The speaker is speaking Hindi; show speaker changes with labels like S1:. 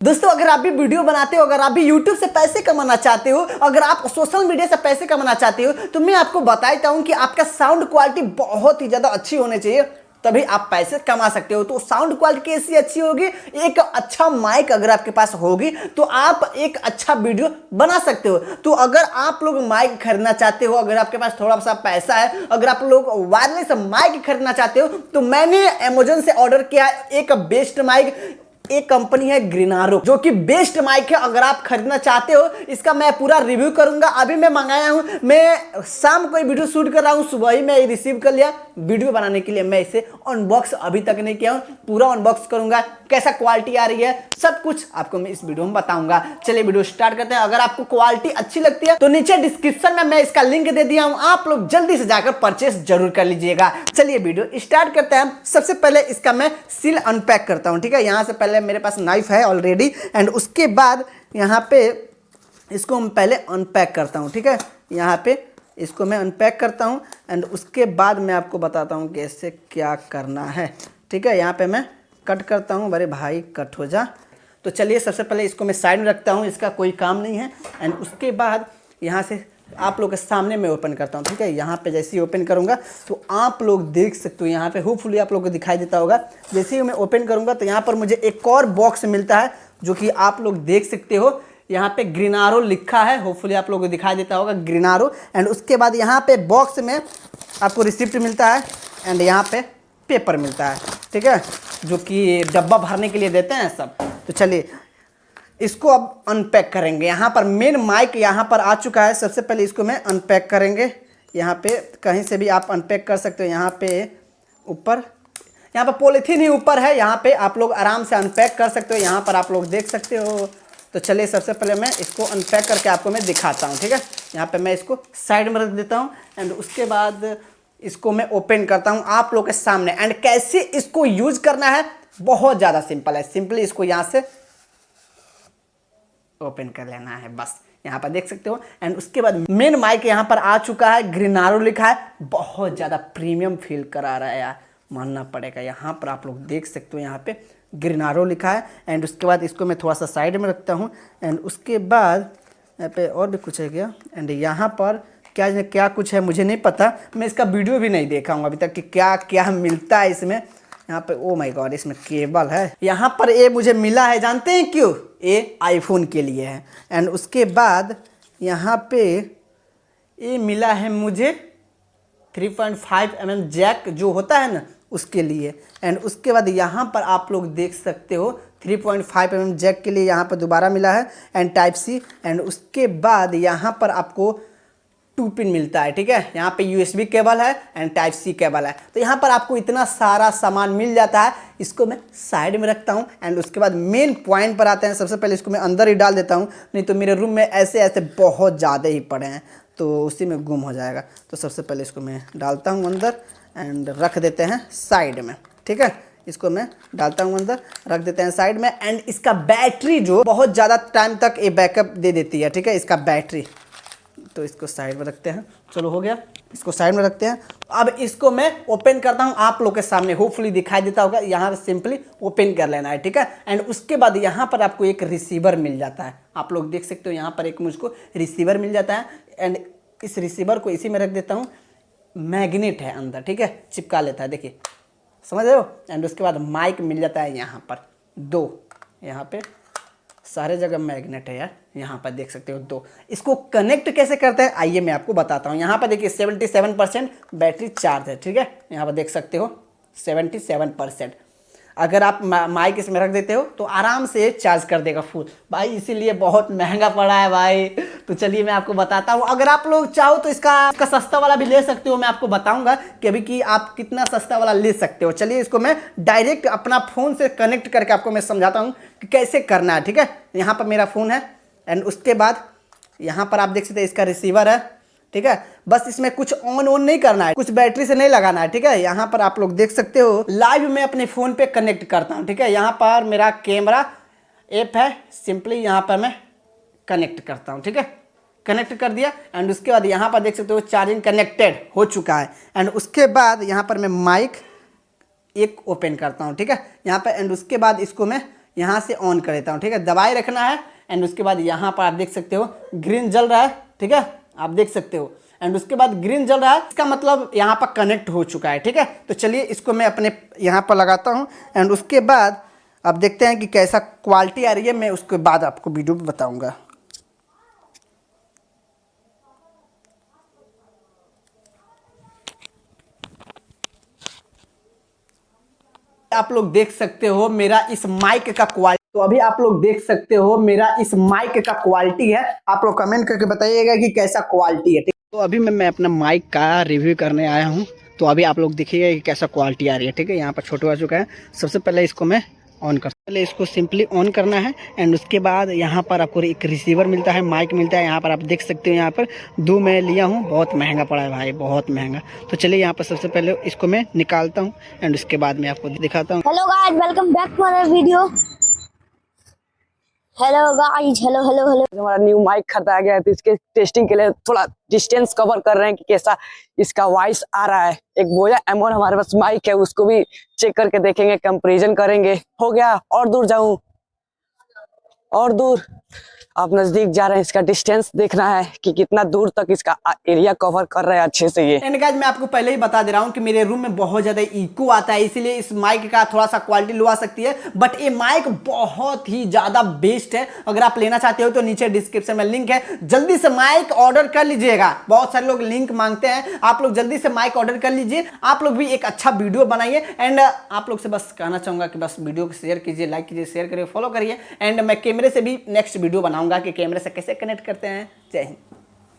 S1: दोस्तों, अगर आप भी वीडियो बनाते हो, अगर आप भी YouTube से पैसे कमाना चाहते हो, अगर आप सोशल मीडिया से पैसे कमाना चाहते हो, तो मैं आपको बताता हूं कि आपका साउंड क्वालिटी बहुत ही ज़्यादा अच्छी होनी चाहिए, तभी आप पैसे कमा सकते हो। तो साउंड क्वालिटी कैसी अच्छी होगी? एक अच्छा माइक अगर आपके पास होगी तो आप एक अच्छा वीडियो बना सकते हो। तो अगर आप लोग माइक खरीदना चाहते हो, अगर आपके पास थोड़ा सा पैसा है, अगर आप लोग वायरलेस माइक खरीदना चाहते हो, तो मैंने अमेजोन से ऑर्डर किया एक बेस्ट माइक। एक कंपनी है ग्रीनारो, जो कि बेस्ट माइक है। अगर आप खरीदना चाहते हो, इसका मैं पूरा रिव्यू करूंगा। अभी मैं मंगाया हूं, मैं शाम को वीडियो शूट कर रहा हूं, सुबह ही मैं रिसीव कर लिया। वीडियो बनाने के लिए मैं इसे अनबॉक्स अभी तक नहीं किया हूं, पूरा अनबॉक्स करूंगा, कैसा क्वालिटी आ रही है, सब कुछ आपको मैं इस वीडियो में बताऊंगा। चलिए वीडियो स्टार्ट करते हैं। अगर आपको क्वालिटी अच्छी लगती है तो नीचे डिस्क्रिप्शन में मैं इसका लिंक दे दिया हूं, आप लोग जल्दी से जाकर परचेस जरूर कर लीजिएगा। चलिए वीडियो स्टार्ट करते हैं। सबसे पहले इसका मैं सील अनपैक करता हूं, ठीक है। यहां से पहले मेरे पास नाइफ है ऑलरेडी, एंड उसके बाद यहाँ पे इसको मैं पहले अनपैक करता हूँ, ठीक है। यहाँ पे इसको मैं अनपैक करता हूँ एंड उसके बाद मैं आपको बताता हूँ कि इससे क्या करना है, ठीक है। यहाँ पे मैं कट करता हूँ, बड़े भाई कट हो जा। तो चलिए सबसे पहले इसको मैं साइड में रखता हूँ, इसका कोई काम नहीं है। एंड उसके बाद यहाँ से आप लोग के सामने मैं ओपन करता हूँ, ठीक है। यहाँ पे जैसे ही ओपन करूँगा तो आप लोग देख सकते हो, यहाँ पे होपफुली आप लोग को दिखाई देता होगा। जैसे ही मैं ओपन करूँगा तो यहाँ पर मुझे एक और बॉक्स मिलता है, जो कि आप लोग देख सकते हो। यहाँ पे ग्रीनारो लिखा है, होपफुली आप लोग को दिखाई देता होगा ग्रीनारो। एंड उसके बाद यहाँ पे बॉक्स में आपको रिसिप्ट मिलता है एंड यहाँ पे पेपर मिलता है, ठीक है, जो कि डब्बा भरने के लिए देते हैं सब। तो चलिए इसको अब अनपैक करेंगे। यहाँ पर मेन माइक यहाँ पर आ चुका है। सबसे पहले इसको मैं अनपैक करेंगे। यहाँ पे कहीं से भी आप अनपैक कर सकते हो। यहाँ पे ऊपर, यहाँ पर पॉलीथीन ही ऊपर है, यहाँ पे आप लोग आराम से अनपैक कर सकते हो। यहाँ पर आप लोग देख सकते हो। तो चलिए सबसे पहले मैं इसको अनपैक करके आपको मैं दिखाता हूँ, ठीक है। यहाँ पे मैं इसको साइड में रख देता हूँ एंड उसके बाद इसको मैं ओपन करता हूँ आप लोग के सामने। एंड कैसे इसको यूज करना है, बहुत ज़्यादा सिंपल है। सिंपली इसको यहाँ से ओपन कर लेना है, बस। यहाँ पर देख सकते हो। एंड उसके बाद मेन माइक यहाँ पर आ चुका है, ग्रीनारो लिखा है, बहुत ज़्यादा प्रीमियम फील करा रहा है यार, मानना पड़ेगा। यहाँ पर आप लोग देख सकते हो, यहाँ पे ग्रीनारो लिखा है। एंड उसके बाद इसको मैं थोड़ा सा साइड में रखता हूँ। एंड उसके बाद यहाँ पे और भी कुछ है क्या, एंड यहाँ पर क्या क्या कुछ है मुझे नहीं पता, मैं इसका वीडियो भी नहीं देखा हूँ अभी तक कि क्या क्या मिलता है इसमें। यहाँ पे ओ माय गॉड, इसमें केबल है। यहाँ पर ये मुझे मिला है, जानते हैं क्यों? ये आईफोन के लिए है। एंड उसके बाद यहाँ पे ये मिला है मुझे 3.5 mm जैक जो होता है ना, उसके लिए। एंड उसके बाद यहाँ पर आप लोग देख सकते हो 3.5 mm जैक के लिए यहाँ पर दोबारा मिला है एंड टाइप सी। एंड उसके बाद यहाँ पर आपको 2 पिन मिलता है, ठीक है। यहाँ पे USB केबल है एंड टाइप सी केबल है। तो यहाँ पर आपको इतना सारा सामान मिल जाता है। इसको मैं साइड में रखता हूँ एंड उसके बाद मेन पॉइंट पर आते हैं। सबसे पहले इसको मैं अंदर ही डाल देता हूँ, नहीं तो मेरे रूम में ऐसे ऐसे बहुत ज़्यादा ही पड़े हैं, तो उसी में गुम हो जाएगा। तो सबसे पहले इसको मैं डालता हूँ अंदर एंड रख देते हैं साइड में, ठीक है। इसको मैं डालता हूँ अंदर, रख देते हैं साइड में। एंड इसका बैटरी जो बहुत ज़्यादा टाइम तक ये बैकअप दे देती है, ठीक है, इसका बैटरी। तो इसको साइड में रखते हैं, चलो हो गया, इसको साइड में रखते हैं। अब इसको मैं ओपन करता हूं आप लोग के सामने, होपफुली दिखाई देता होगा। यहाँ सिंपली ओपन कर लेना है, ठीक है। एंड उसके बाद यहाँ पर आपको एक रिसीवर मिल जाता है, आप लोग देख सकते हो। यहाँ पर एक मुझको रिसीवर मिल जाता है एंड इस रिसीवर को इसी में रख देता हूँ। मैग्नेट है अंदर, ठीक है, चिपका लेता है, देखिए, समझ रहे हो। एंड उसके बाद माइक मिल जाता है यहाँ पर 2, यहाँ पे सारे जगह मैग्नेट है यार, यहाँ पर देख सकते हो 2। इसको कनेक्ट कैसे करते हैं आइए मैं आपको बताता हूँ। यहाँ पर देखिए 77% बैटरी चार्ज है, ठीक है। यहाँ पर देख सकते हो 77%। अगर आप माइक इसमें रख देते हो तो आराम से चार्ज कर देगा फुल भाई, इसीलिए बहुत महंगा पड़ा है भाई। तो चलिए मैं आपको बताता हूँ, अगर आप लोग चाहो तो इसका सस्ता वाला भी ले सकते हो। मैं आपको बताऊंगा कि अभी कि आप कितना सस्ता वाला ले सकते हो। चलिए इसको मैं डायरेक्ट अपना फ़ोन से कनेक्ट करके आपको मैं समझाता हूँ कि कैसे करना है, ठीक है। यहाँ पर मेरा फ़ोन है एंड उसके बाद यहाँ पर आप देख सकते हैं इसका रिसीवर है, ठीक है। बस इसमें कुछ ऑन नहीं करना है, कुछ बैटरी से नहीं लगाना है, ठीक है। यहाँ पर आप लोग देख सकते हो लाइव मैं अपने फ़ोन पे कनेक्ट करता हूँ, ठीक है। यहाँ पर मेरा कैमरा ऐप है, सिंपली यहाँ पर मैं कनेक्ट करता हूँ, ठीक है। कनेक्ट कर दिया एंड उसके बाद यहाँ पर देख सकते हो चार्जिंग कनेक्टेड हो चुका है। एंड उसके बाद यहाँ पर मैं माइक एक ओपन करता हूँ, ठीक है, यहाँ पर। एंड उसके बाद इसको मैं यहाँ से ऑन कर देता हूँ, ठीक है। दबाए रखना है एंड उसके बाद यहाँ पर आप देख सकते हो ग्रीन जल रहा है, ठीक है, आप देख सकते हो। एंड उसके बाद ग्रीन जल रहा है, इसका मतलब यहाँ पर कनेक्ट हो चुका है, ठीक है। तो चलिए इसको मैं अपने यहाँ पर लगाता हूँ एंड उसके बाद अब देखते हैं कि कैसा क्वालिटी आ रही है। मैं उसके बाद आपको वीडियो में बताऊँगा। आप लोग देख सकते हो मेरा इस माइक का क्वालिटी, तो अभी आप लोग देख सकते हो मेरा इस माइक का क्वालिटी है। आप लोग कमेंट करके बताइएगा कि कैसा क्वालिटी है, ठीक। तो अभी मैं अपना माइक का रिव्यू करने आया हूँ, तो अभी आप लोग देखिएगा कि कैसा क्वालिटी आ रही है, ठीक है। यहाँ पर छोटा आ चुका है। सबसे पहले इसको मैं ऑन कर, पहले इसको सिंपली ऑन करना है एंड उसके बाद यहाँ पर आपको एक रिसीवर मिलता है, माइक मिलता है। यहाँ पर आप देख सकते हो, यहाँ पर 2 मैं लिया हूँ, बहुत महंगा पड़ा है भाई, बहुत महंगा। तो चलिए यहाँ पर सबसे पहले इसको मैं निकालता हूँ एंड उसके बाद मैं आपको दिखाता हूँ।
S2: Hello guys, welcome back to another video. Hello guys, hello hello hello.
S3: हमारा न्यू माइक खरीदा गया है, तो इसके टेस्टिंग के लिए थोड़ा डिस्टेंस कवर कर रहे हैं कि कैसा इसका वॉइस आ रहा है। एक बोया M1 हमारे पास माइक है, उसको भी चेक करके देखेंगे, कंपैरिजन करेंगे। हो गया, और दूर जाऊं, और दूर। आप नजदीक जा रहे हैं, इसका डिस्टेंस देखना है कि कितना दूर तक इसका एरिया कवर कर रहा है अच्छे से ये।
S1: एंड गाइस मैं आपको पहले ही बता दे रहा हूँ कि मेरे रूम में बहुत ज़्यादा इको आता है, इसीलिए इस माइक का थोड़ा सा क्वालिटी लो आ सकती है, बट ये माइक बहुत ही ज़्यादा बेस्ट है। अगर आप लेना चाहते हो तो नीचे डिस्क्रिप्शन में लिंक है, जल्दी से माइक ऑर्डर कर लीजिएगा। बहुत सारे लोग लिंक मांगते हैं, आप लोग जल्दी से माइक ऑर्डर कर लीजिए। आप लोग भी एक अच्छा वीडियो बनाइए एंड आप लोग से बस कहना चाहूँगा कि बस वीडियो को शेयर कीजिए, लाइक कीजिए, शेयर करिए, फॉलो करिए। एंड मैं कैमरे से भी नेक्स्ट वीडियो बनाऊंगा कि कैमरे से कैसे कनेक्ट करते हैं। जय हिंद।